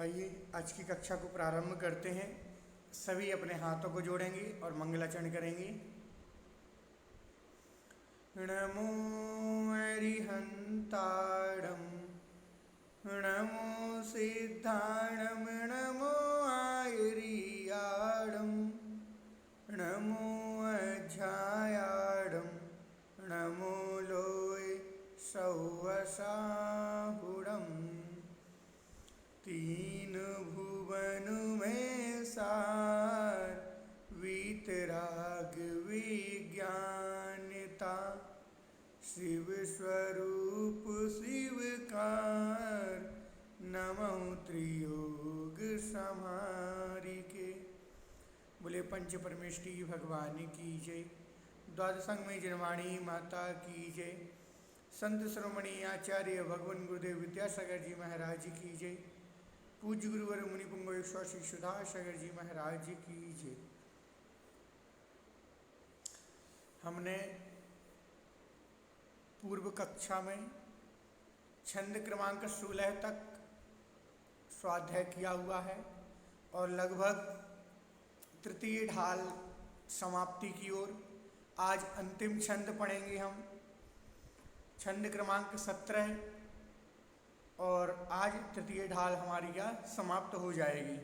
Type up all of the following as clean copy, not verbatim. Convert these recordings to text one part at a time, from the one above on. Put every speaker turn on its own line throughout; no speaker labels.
आइए आज की कक्षा को प्रारंभ करते हैं। सभी अपने हाथों को जोड़ेंगे और मंगलाचरण करेंगे। नमो अरिहंताणं नमो सिद्धाणं नमो आयुर्याणं नमो अध्यायाणं नमो लोय सौवसाहुणम्। तीन भुवन में सार वीतराग विज्ञानता शिव स्वरूप शिवकार नमः त्रियोग समारिके। बोले पंच परमेष्टि भगवान की जय। द्वादशांग में जनवाणी माता की जय। संत श्रोमणी आचार्य भगवान गुरुदेव विद्यासागर जी महाराज की जय। पूज्य गुरुवर मुनि पुंगव श्री सुधासागर जी महाराज की जय। हमने पूर्व कक्षा में छंद क्रमांक 16 तक स्वाध्याय किया हुआ है और लगभग तृतीय ढाल समाप्ति की ओर। आज अंतिम छंद पढ़ेंगे हम, छंद क्रमांक 17, और आज तृतीय ढाल हमारी यह समाप्त हो जाएगी।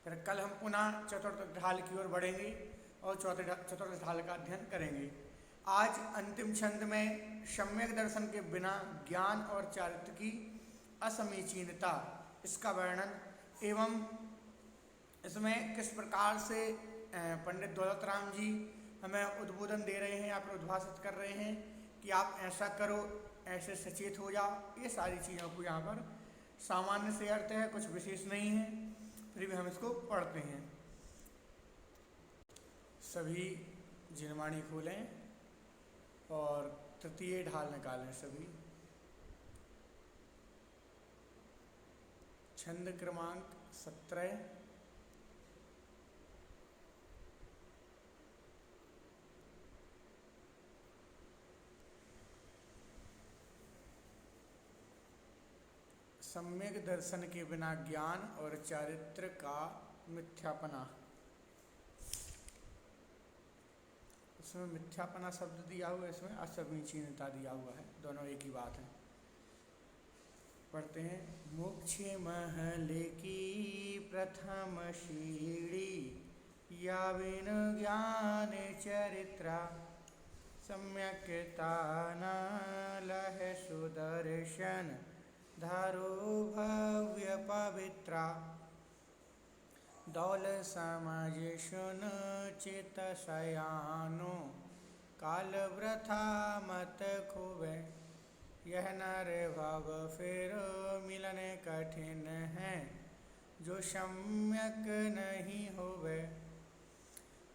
फिर कल हम पुनः चतुर्थ ढाल की ओर बढ़ेंगे और चतुर्थ ढाल का अध्ययन करेंगे। आज अंतिम छंद में सम्यक दर्शन के बिना ज्ञान और चारित्र की असमीचीनता, इसका वर्णन एवं इसमें किस प्रकार से पंडित दौलत राम जी हमें उद्बोधन दे रहे हैं, आप उद्भाषित कर रहे हैं कि आप ऐसा करो, ऐसे सचेत हो जाओ। ये सारी चीज़ों को यहाँ पर सामान्य से अर्थ है, कुछ विशेष नहीं है, फिर भी हम इसको पढ़ते हैं। सभी जिनवाणी खोलें और तृतीय ढाल निकालें। सभी छंद क्रमांक 17, सम्यक दर्शन के बिना ज्ञान और चारित्र का मिथ्यापना। इसमें मिथ्यापना शब्द दिया हुआ है, इसमें असमीचीनता दिया हुआ है, दोनों एक ही बात है। पढ़ते हैं। मोक्ष महल की प्रथम सीढ़ी या बिन ज्ञान चरित्रा सम्यकता न लह सुदर्शन धारो भव्य पवित्रा। दौल समझ सुन चित सयानो काल वृथा मत खोवे। यह नर भव फिर मिलन कठिन है जो सम्यक नहीं होवे।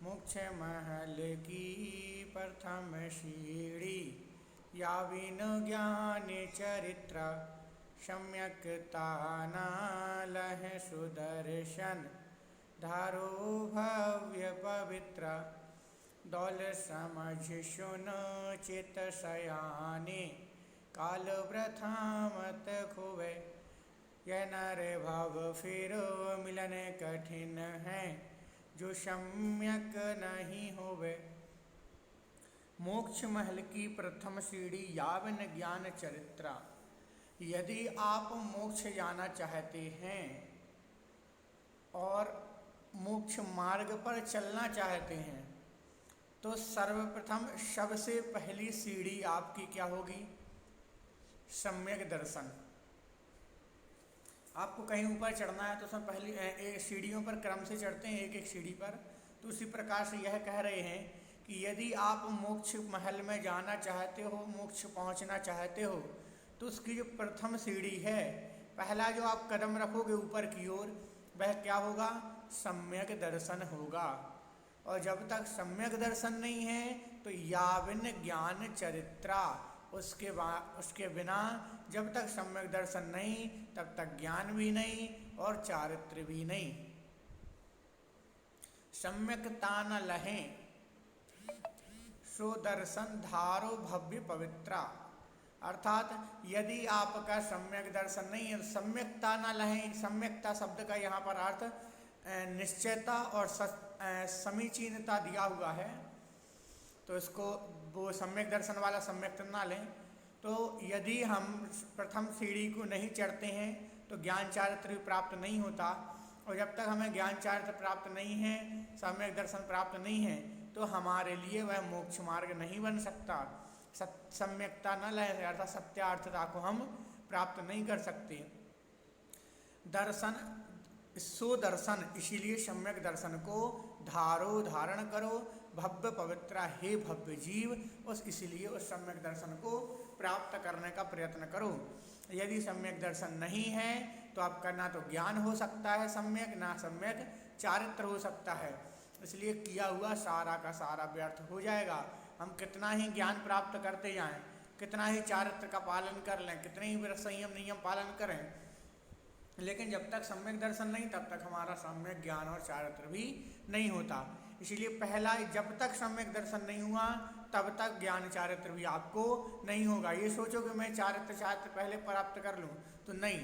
मोक्ष महल की प्रथम सीढ़ी या बिन ज्ञान चरित्र सम्यकता न लह सुदर्शन धारो भव्य पवित्र। दौल समझ सुन चित सयाने काल वृथा मत खोवे। यह नर भव फिर मिलन कठिन है जो सम्यक नहीं होवे। मोक्ष महल की प्रथम सीढ़ी या बिन ज्ञान चरित्रा। यदि आप मोक्ष जाना चाहते हैं और मोक्ष मार्ग पर चलना चाहते हैं तो सर्वप्रथम सबसे पहली सीढ़ी आपकी क्या होगी? सम्यक दर्शन। आपको कहीं ऊपर चढ़ना है तो उसमें पहली सीढ़ियों पर क्रम से चढ़ते हैं, एक एक सीढ़ी पर। तो उसी प्रकार से यह कह रहे हैं कि यदि आप मोक्ष महल में जाना चाहते हो, मोक्ष पहुंचना चाहते हो, तो उसकी जो प्रथम सीढ़ी है, पहला जो आप कदम रखोगे ऊपर की ओर, वह क्या होगा? सम्यक दर्शन होगा। और जब तक सम्यक दर्शन नहीं है तो याविन ज्ञान चरित्रा, उसके बिना जब तक सम्यक दर्शन नहीं तब तक ज्ञान भी नहीं और चारित्र भी नहीं। सम्यकता न लहें सो दर्शन धारो भव्य पवित्रा। अर्थात यदि आपका सम्यक दर्शन नहीं है, सम्यकता न लहें। सम्यकता शब्द का यहाँ पर अर्थ निश्चयता और समीचीनता दिया हुआ है, तो इसको वो सम्यक दर्शन वाला सम्यक ना लें। तो यदि हम प्रथम सीढ़ी को नहीं चढ़ते हैं तो ज्ञान चारित्र भी प्राप्त नहीं होता, और जब तक हमें ज्ञान चारित्र प्राप्त नहीं है, सम्यक दर्शन प्राप्त नहीं है, तो हमारे लिए वह मोक्ष मार्ग नहीं बन सकता। सम्यकता न लहे अर्थात सत्यार्थता को हम प्राप्त नहीं कर सकते। दर्शन सो दर्शन, इसीलिए सम्यक दर्शन को धारो, धारण करो, भव्य पवित्र हे भव्य जीव, इसलिए उस सम्यक दर्शन को प्राप्त करने का प्रयत्न करो। यदि सम्यक दर्शन नहीं है तो आपका ना तो ज्ञान हो सकता है सम्यक, ना सम्यक चारित्र हो सकता है। इसलिए किया हुआ सारा का सारा व्यर्थ हो जाएगा। हम कितना ही ज्ञान प्राप्त करते जाएं, कितना ही चारित्र का पालन कर लें, कितने ही संयम नियम पालन करें, लेकिन जब तक सम्यक दर्शन नहीं तब तक हमारा सम्यक ज्ञान और चारित्र भी नहीं होता। इसीलिए पहला, जब तक सम्यक दर्शन नहीं हुआ तब तक ज्ञान चारित्र भी आपको नहीं होगा। ये सोचो कि मैं चारित्र पहले प्राप्त कर लूँ, तो नहीं,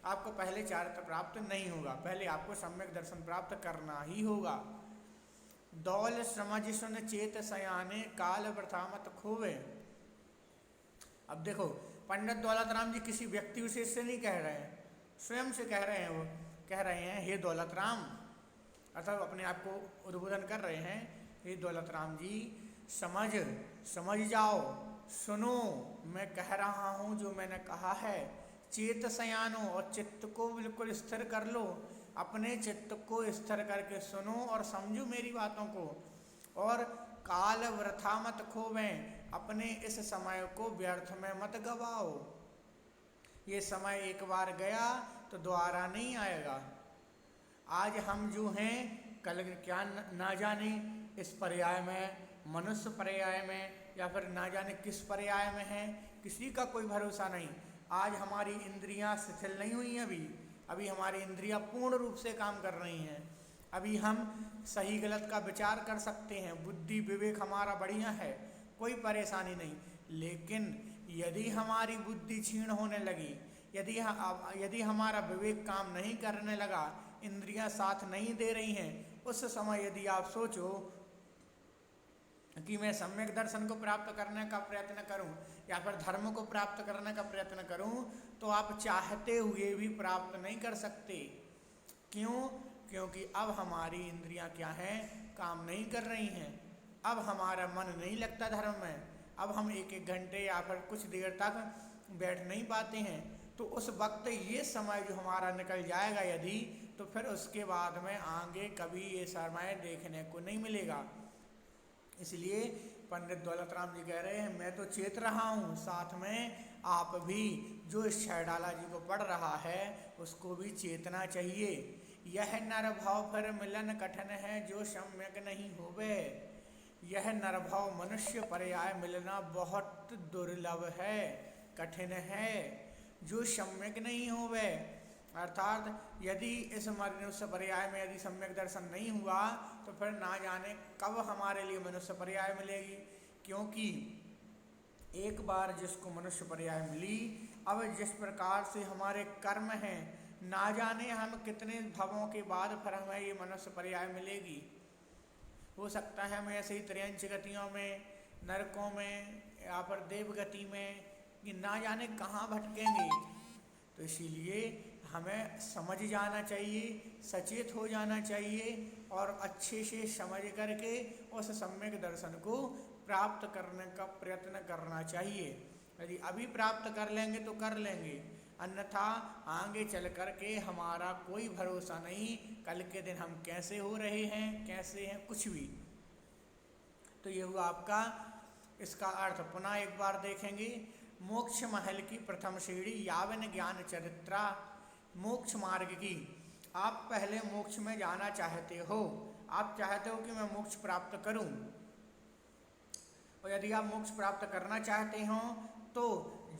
आपको पहले चारित्र प्राप्त नहीं होगा, पहले आपको सम्यक दर्शन प्राप्त करना ही होगा। दौल समझ सुन चेत सयाने, काल वृथा मत खोवे। अब देखो, पंडित दौलत राम जी किसी व्यक्ति विशेष से नहीं कह रहे हैं, स्वयं से कह रहे हैं। वो कह रहे हैं, हे दौलत राम, अर्थात अपने आप को उद्बोधन कर रहे हैं, हे दौलत राम जी, समझ जाओ, सुनो, मैं कह रहा हूँ जो मैंने कहा है। चेत सयानो, और चित्त को बिल्कुल स्थिर कर लो, अपने चित्त को स्थिर करके सुनो और समझो मेरी बातों को। और काल वृथा मत खोवें, अपने इस समय को व्यर्थ में मत गवाओ। ये समय एक बार गया तो दोबारा नहीं आएगा। आज हम जो हैं कल क्या ना जाने, इस पर्याय में, मनुष्य पर्याय में, या फिर ना जाने किस पर्याय में हैं, किसी का कोई भरोसा नहीं। आज हमारी इंद्रियां शिथिल नहीं हुई हैं, अभी हमारी इंद्रियां पूर्ण रूप से काम कर रही हैं। अभी हम सही गलत का विचार कर सकते हैं, बुद्धि विवेक हमारा बढ़िया है, कोई परेशानी नहीं। लेकिन यदि हमारी बुद्धि क्षीण होने लगी, यदि हमारा विवेक काम नहीं करने लगा, इंद्रियां साथ नहीं दे रही हैं, उस समय यदि आप सोचो कि मैं सम्यक दर्शन को प्राप्त करने का प्रयत्न करूं या फिर धर्म को प्राप्त करने का प्रयत्न करूं, तो आप चाहते हुए भी प्राप्त नहीं कर सकते। क्यों? क्योंकि अब हमारी इंद्रियां क्या हैं, काम नहीं कर रही हैं। अब हमारा मन नहीं लगता धर्म में, अब हम एक एक घंटे या फिर कुछ देर तक बैठ नहीं पाते हैं। तो उस वक्त ये समय जो हमारा निकल जाएगा यदि, तो फिर उसके बाद में आगे कभी ये समय देखने को नहीं मिलेगा। इसलिए पंडित दौलत राम जी कह रहे हैं, मैं तो चेत रहा हूँ, साथ में आप भी जो इस छैडाला जी को पढ़ रहा है उसको भी चेतना चाहिए। यह नर भाव फिर मिलन कठिन है, जो सम्यक नहीं होवे। यह नर भाव मनुष्य पर्याय मिलना बहुत दुर्लभ है, कठिन है, जो सम्यक नहीं होवे। अर्थात यदि इस मनुष्य पर्याय में यदि सम्यक दर्शन नहीं हुआ तो फिर ना जाने कब हमारे लिए मनुष्य पर्याय मिलेगी। क्योंकि एक बार जिसको मनुष्य पर्याय मिली, अब जिस प्रकार से हमारे कर्म हैं, ना जाने हम कितने भवों के बाद फिर हमें ये मनुष्य पर्याय मिलेगी। हो सकता है हम ऐसे ही त्रयंच गतियों में, नरकों में या फिर देव गति में, कि ना जाने कहाँ भटकेंगे। तो इसीलिए हमें समझ जाना चाहिए, सचेत हो जाना चाहिए और अच्छे से समझ करके उस सम्यक दर्शन को प्राप्त करने का प्रयत्न करना चाहिए। यदि अभी प्राप्त कर लेंगे तो कर लेंगे, अन्यथा आगे चल करके हमारा कोई भरोसा नहीं, कल के दिन हम कैसे हो रहे हैं, कैसे हैं, कुछ भी। तो ये हुआ आपका, इसका अर्थ पुनः एक बार देखेंगे। मोक्ष महल की प्रथम सीढ़ी, यावन ज्ञान चरित्रा। मोक्ष मार्ग की, आप पहले मोक्ष में जाना चाहते हो, आप चाहते हो कि मैं मोक्ष प्राप्त करूं, और यदि आप मोक्ष प्राप्त करना चाहते हो तो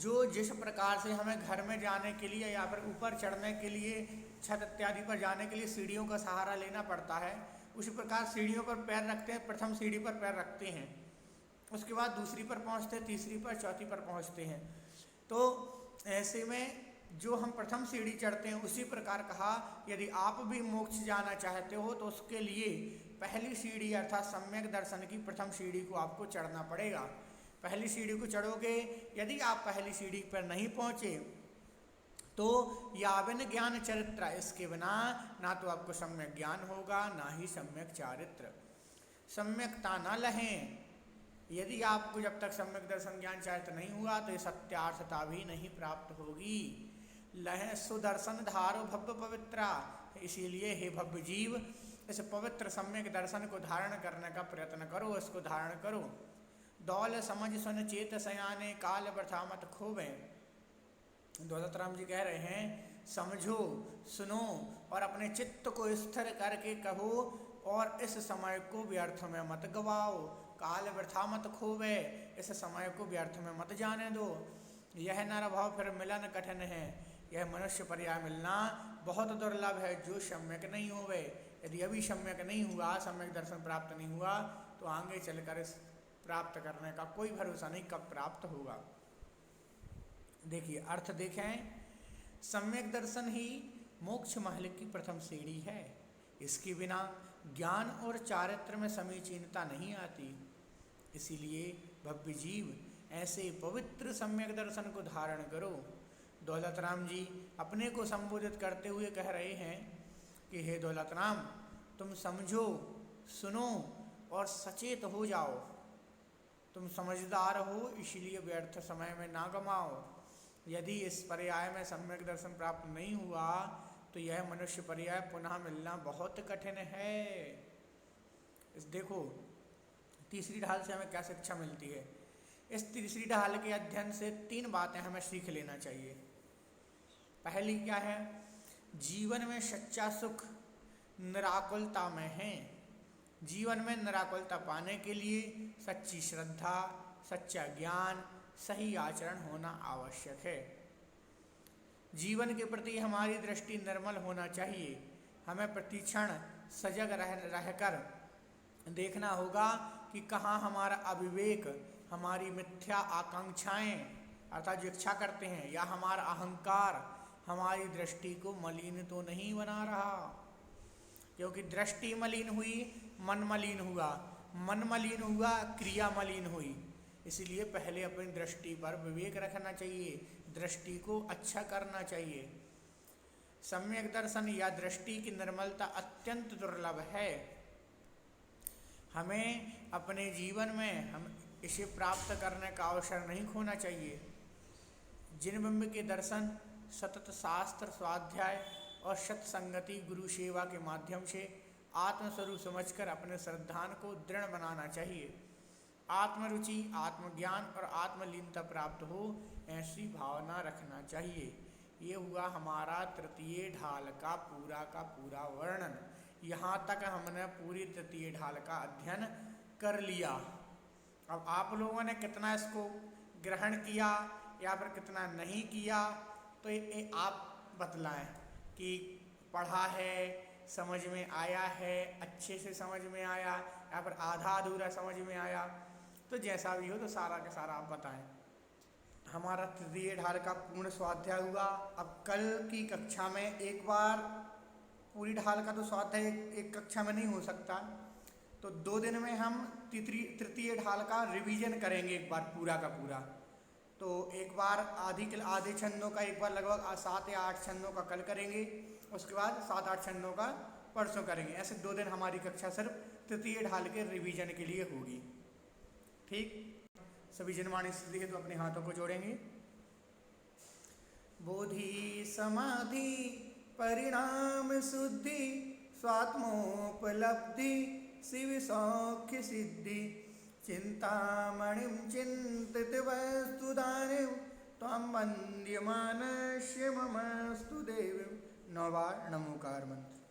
जो जिस प्रकार से हमें घर में जाने के लिए या फिर ऊपर चढ़ने के लिए, छत इत्यादि पर जाने के लिए सीढ़ियों का सहारा लेना पड़ता है, उसी प्रकार सीढ़ियों पर पैर रखते हैं, प्रथम सीढ़ी पर पैर रखते हैं, उसके बाद दूसरी पर पहुंचते हैं, तीसरी पर, चौथी पर पहुंचते हैं। तो ऐसे में जो हम प्रथम सीढ़ी चढ़ते हैं उसी प्रकार कहा यदि आप भी मोक्ष जाना चाहते हो तो उसके लिए पहली सीढ़ी अर्थात सम्यक दर्शन की प्रथम सीढ़ी को आपको चढ़ना पड़ेगा। पहली सीढ़ी को चढ़ोगे, यदि आप पहली सीढ़ी पर नहीं पहुंचे तो याविन ज्ञान चरित्र, इसके बिना ना तो आपको सम्यक ज्ञान होगा ना ही सम्यक चारित्र। सम्यकता न लहें, यदि आपको जब तक सम्यक दर्शन ज्ञान चारित्र नहीं हुआ तो ये सत्यार्थता भी नहीं प्राप्त होगी। लहें सुदर्शन धारो भव्य पवित्रा, इसीलिए हे भव्य जीव इस पवित्र सम्यक दर्शन को धारण करने का प्रयत्न करो, इसको धारण करो। दौल समझ सुन चेत सयाने काल वृथा मत खोवे। दौलत राम जी कह रहे हैं समझो, सुनो और अपने चित्त को स्थिर करके कहो और इस समय को व्यर्थ में मत गवाओ। काल वृथा मत खोवे, इस समय को व्यर्थ में मत जाने दो। यह नर भव फिर मिलन कठिन है, यह मनुष्य पर्याय मिलना बहुत दुर्लभ है जो सम्यक नहीं होवे। यदि अभी सम्यक नहीं हुआ, सम्यक दर्शन प्राप्त नहीं हुआ तो आगे चलकर इस प्राप्त करने का कोई भरोसा नहीं कब प्राप्त होगा। देखिए अर्थ देखें, सम्यक दर्शन ही मोक्ष महल की प्रथम सीढ़ी है। इसके बिना ज्ञान और चारित्र में समीचीनता नहीं आती। इसीलिए भव्य जीव ऐसे पवित्र सम्यक दर्शन को धारण करो। दौलत राम जी अपने को संबोधित करते हुए कह रहे हैं कि हे दौलत राम, तुम समझो, सुनो और सचेत हो जाओ। तुम समझदार हो, इसलिए व्यर्थ समय में ना गमाओ। यदि इस पर्याय में सम्यक दर्शन प्राप्त नहीं हुआ तो यह मनुष्य पर्याय पुनः मिलना बहुत कठिन है। इस देखो तीसरी ढाल से हमें क्या शिक्षा मिलती है। इस तीसरी ढाल के अध्ययन से 3 बातें हमें सीख लेना चाहिए। पहली क्या है, जीवन में सच्चा सुख निराकुलता में है। जीवन में निराकुलता पाने के लिए सच्ची श्रद्धा, सच्चा ज्ञान, सही आचरण होना आवश्यक है। जीवन के प्रति हमारी दृष्टि निर्मल होना चाहिए। हमें प्रतिक्षण सजग रहकर देखना होगा कि कहाँ हमारा अविवेक, हमारी मिथ्या आकांक्षाएं अर्थात जो इच्छा करते हैं, या हमारा अहंकार हमारी दृष्टि को मलिन तो नहीं बना रहा। क्योंकि दृष्टि मलिन हुई, मन मलिन हुआ, मन मलिन हुआ, क्रिया मलिन हुई। इसलिए पहले अपनी दृष्टि पर विवेक रखना चाहिए, दृष्टि को अच्छा करना चाहिए। सम्यक दर्शन या दृष्टि की निर्मलता अत्यंत दुर्लभ है। हमें अपने जीवन में हम इसे प्राप्त करने का अवसर नहीं खोना चाहिए। जिन बिंब के दर्शन सतत शास्त्र स्वाध्याय और सत्संगति गुरु सेवा के माध्यम से आत्मस्वरूप समझकर अपने श्रद्धान को दृढ़ बनाना चाहिए। आत्मरुचि, आत्मज्ञान और आत्मलीनता प्राप्त हो, ऐसी भावना रखना चाहिए। ये हुआ हमारा तृतीय ढाल का पूरा वर्णन। यहाँ तक हमने पूरी तृतीय ढाल का अध्ययन कर लिया। अब आप लोगों ने कितना इसको ग्रहण किया या फिर कितना नहीं किया, तो ये आप बतलाएं कि पढ़ा है, समझ में आया है, अच्छे से समझ में आया या फिर आधा अधूरा समझ में आया। तो जैसा भी हो तो सारा का सारा आप बताएं। हमारा तृतीय ढाल का पूर्ण स्वाध्याय हुआ। अब कल की कक्षा में एक बार पूरी ढाल का तो स्वाध्याय एक कक्षा में नहीं हो सकता, तो 2 दिन में हम तृतीय ढाल का रिवीजन करेंगे एक बार पूरा का पूरा। तो एक बार आधे छंदों का एक बार लगभग 7 या 8 छंदों का कल करेंगे, उसके बाद 7-8 छंदों का परसों करेंगे। ऐसे 2 दिन हमारी कक्षा सिर्फ तृतीय ढाल के रिवीजन के लिए होगी। ठीक, सभी जनवाणी स्थिति है तो अपने हाथों को जोड़ेंगे। बोधि समाधि परिणाम शुद्धि स्वात्मोपलब्धि शिव सौख्य सिद्धि चिंतामणिं चिंतित वस्तुदानिं त्वं वन्द्यमानस्य ममस्तु देव। 9 बार नमोकार मंत्र।